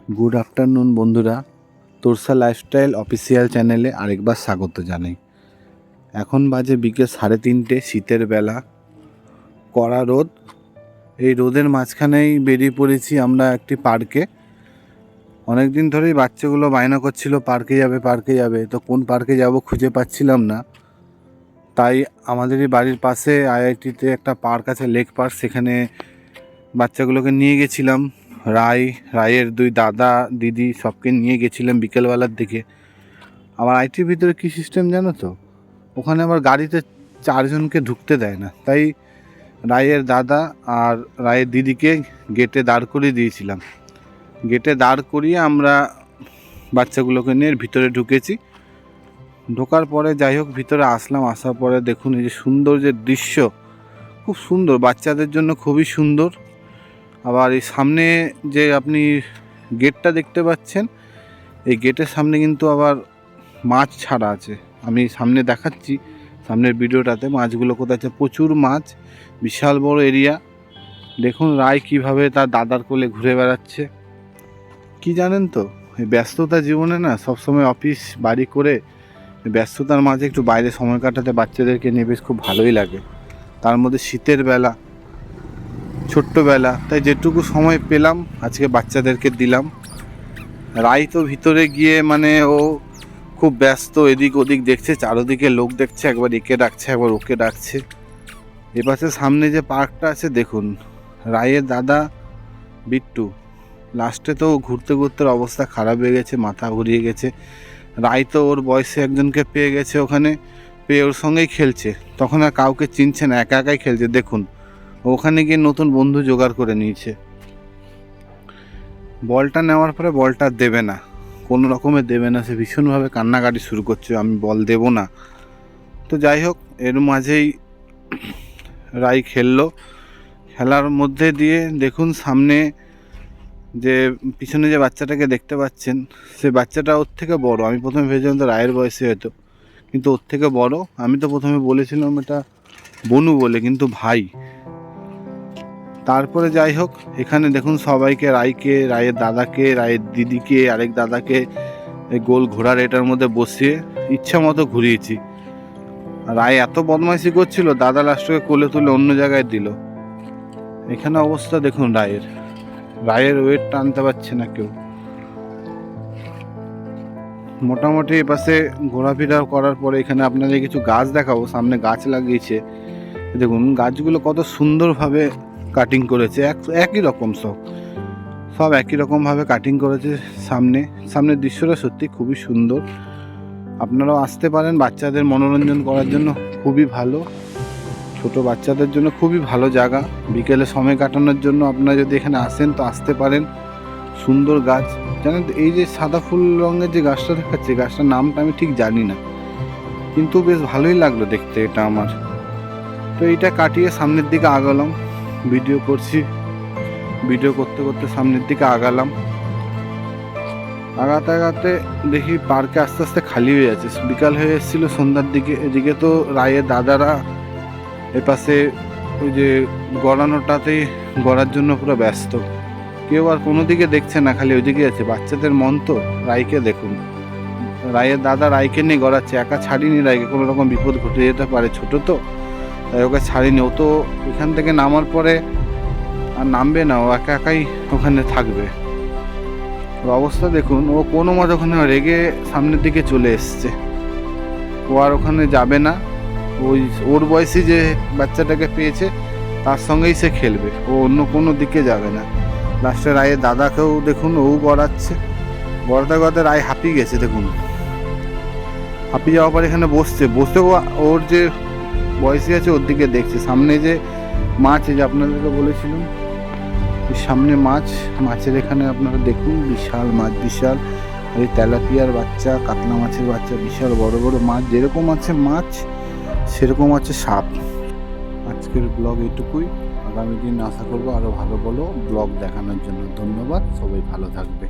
Good afternoon বন্ধুরা, Torsa lifestyle official চ্যানেলে আরেকবার স্বাগত জানাই। এখন বাজে বিকেল 3:30, শীতের বেলা, কড়া রোদ। এই রোদের মাঝখানেই বেরিয়ে পড়েছি আমরা একটি পার্কে। অনেক দিন ধরেই বাচ্চাগুলো বায়না করছিল পার্কে যাবে, তো কোন পার্কে যাব খুঁজে পাচ্ছিলাম না। তাই আমাদেরই বাড়ির পাশে আইআইটিতে একটা পার্ক আছে, লেক পার্ক, সেখানে বাচ্চাগুলোকে নিয়ে গেছিলাম। রায়ের দুই দাদা দিদি সবকে নিয়ে গেছিলাম বিকেলবেলার দিকে। আবার আইটির ভিতরে কী সিস্টেম জানো তো, ওখানে আবার গাড়িতে 4 জনকে ঢুকতে দেয় না। তাই রায়ের দাদা আর রায়ের দিদিকে গেটে দাঁড় করিয়ে দিয়েছিলাম। গেটে দাঁড় করিয়ে আমরা বাচ্চাগুলোকে নিয়ে ভিতরে ঢুকেছি। ঢোকার পরে যাই হোক ভিতরে আসলাম। আসার পরে দেখুন এই যে সুন্দর যে দৃশ্য, খুব সুন্দর, বাচ্চাদের জন্য খুবই সুন্দর। আবার এই সামনে যে আপনি গেটটা দেখতে পাচ্ছেন, এই গেটের সামনে কিন্তু আবার মাছ ছাড়া আছে। আমি সামনে দেখাচ্ছি, সামনের ভিডিওটাতে মাছগুলো কোথায় আছে। প্রচুর মাছ, বিশাল বড় এরিয়া। দেখুন রায় কিভাবে তার দাদার কোলে ঘুরে বেড়াচ্ছে। কি জানেন তো, এই ব্যস্ততা জীবনে না সবসময় অফিস বাড়ি করে ব্যস্ততার মাঝে একটু বাইরে সময় কাটাতে বাচ্চাদেরকে নিয়ে বেশ খুব ভালোই লাগে। তার মধ্যে শীতের বেলা, ছোট্টবেলা, তাই যেটুকু সময় পেলাম আজকে বাচ্চাদেরকে দিলাম। রাই তো ভিতরে গিয়ে ও খুব ব্যস্ত, এদিক ওদিক দেখছে, চারোদিকে লোক দেখছে, একবার একে ডাকছে একবার ওকে ডাকছে। এপাশে সামনে যে পার্কটা আছে দেখুন, রায়ের দাদা বিট্টু লাস্টে তো ঘুরতে ঘুরতে অবস্থা খারাপ হয়ে গেছে, মাথা ঘুরিয়ে গেছে। রায় তো ওর বয়সে একজনকে পেয়ে গেছে, ওখানে পেয়ে ওর সঙ্গেই খেলছে। তখন আর কাউকে চিনছে না, একা একাই খেলছে। দেখুন ওখানে গিয়ে নতুন বন্ধু জোগাড় করে নিয়েছে। বলটা নেওয়ার পরে বলটা দেবে না, কোনো রকমে দেবে না। সে ভীষণভাবে কান্নাকাটি শুরু করছে, আমি বল দেব না। তো যাই হোক, এর মাঝেই রাই খেললো। খেলার মধ্যে দিয়ে দেখুন সামনে যে পিছনে যে বাচ্চাটাকে দেখতে পাচ্ছেন, সে বাচ্চাটা ওর থেকে বড়। আমি প্রথমে ভেবেছিলাম তো রায়ের বয়সে হয়তো, কিন্তু ওর থেকে বড়। আমি তো প্রথমে বলেছিলাম এটা বনু বলে, কিন্তু ভাই। তারপরে যাই হোক, এখানে দেখুন সবাইকে, রায়কে, রায়ের দাদাকে, রায়ের দিদিকে, আরেক দাদাকে এই গোল ঘোড়ার এটার মধ্যে বসিয়ে ইচ্ছা মতো ঘুরিয়েছি। রায় এত বদমাইশি করছিল, দাদা লাস্টকে কোলে তুলে অন্য জায়গায় দিল। এখানে অবস্থা দেখুন রায়ের ওয়েট টানতে পারছে না কেউ। মোটামুটি এপাশে ঘোরাফেরা করার পরে এখানে আপনাদের কিছু গাছ দেখাবো। সামনে গাছ লাগিয়েছে, দেখুন গাছগুলো কত সুন্দরভাবে কাটিং করেছে। একই রকম সব একই রকমভাবে কাটিং করেছে। সামনের দৃশ্যটা সত্যি খুবই সুন্দর। আপনারাও আসতে পারেন, বাচ্চাদের মনোরঞ্জন করার জন্য খুবই ভালো, ছোট বাচ্চাদের জন্য খুবই ভালো জায়গা। বিকেলে সময় কাটানোর জন্য আপনারা যদি এখানে আসেন তো আসতে পারেন। সুন্দর গাছ, জানেন তো, এই যে সাদা ফুল রঙের যে গাছটা দেখাচ্ছে, গাছটার নামটা আমি ঠিক জানি না, কিন্তু বেশ ভালোই লাগলো দেখতে এটা আমার। তো এইটা কাটিয়ে সামনের দিকে আগালাম, ভিডিও করতে করতে সামনের দিকে আগালাম। আগাতে দেখি পার্কে আস্তে আস্তে খালি হয়ে যাচ্ছে। বিকাল হয়ে এসেছিল, সন্ধ্যার দিকে। এদিকে তো রায়ের দাদারা এপাশে ওই যে গড়ানোটাতেই গড়ার জন্য পুরো ব্যস্ত। কেউ আর কোনো দিকে দেখছে না, খালি ওইদিকে আছে। বাচ্চাদের মন তো। রায়কে দেখুন, রায়ের দাদা রায়কে নিয়ে গড়াচ্ছে, একা ছাড়িনি রায়কে, কোনো রকম বিপদ ঘটে যেতে পারে, ছোট তো, তাই ওকে ছাড়িনি। ও তো এখান থেকে নামার পরে আর নামবে না, ও একা একাই ওখানে থাকবে। ওর অবস্থা দেখুন, ও কোনো মতে ওখানে রেগে সামনের দিকে চলে এসছে। ও আর ওখানে যাবে না। ওর বয়সী যে বাচ্চাটাকে পেয়েছে তার সঙ্গেই সে খেলবে, ও অন্য কোনো দিকে যাবে না। লাস্টে রায়ের দাদাকেও দেখুন, ও গড়াচ্ছে। গড়াতে রায় হাঁপিয়ে গেছে। দেখুন হাঁপিয়ে যাওয়ার পর এখানে বসে ওর যে বয়সী আছে ওর দিকে দেখছে। সামনে যে মাছ, এই যে আপনাদেরকে বলেছিলাম সামনে মাছের এখানে আপনারা দেখুন, বিশাল মাছ, বিশাল। এই তেলাপিয়ার বাচ্চা, কাতলা মাছের বাচ্চা, বিশাল বড় বড় মাছ। যেরকম আছে মাছ সেরকম আছে সাপ। আজকের ব্লগ এইটুকুই। আগামী দিন আশা করবো আরও ভালো ব্লগ দেখানোর জন্য। ধন্যবাদ, সবাই ভালো থাকবে।